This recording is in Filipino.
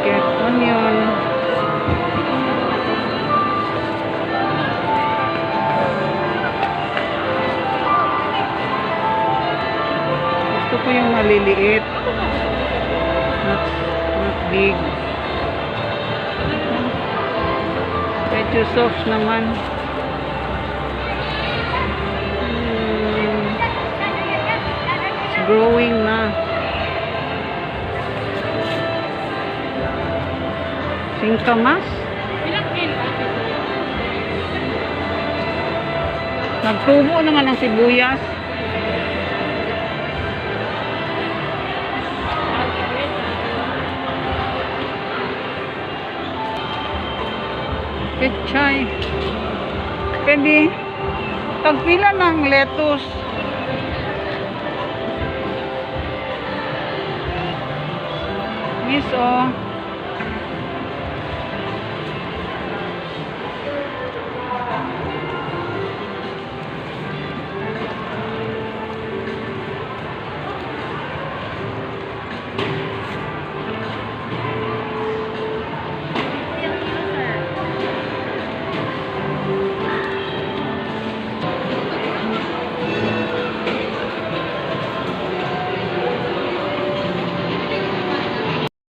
Get onion. Gusto ko yung maliliit. Not big. Medyo soft naman. It's growing na. Singkamas. Nagtubo naman ang sibuyas. Pechay. Pwede. Tagpila ng lettuce. Yes, oh.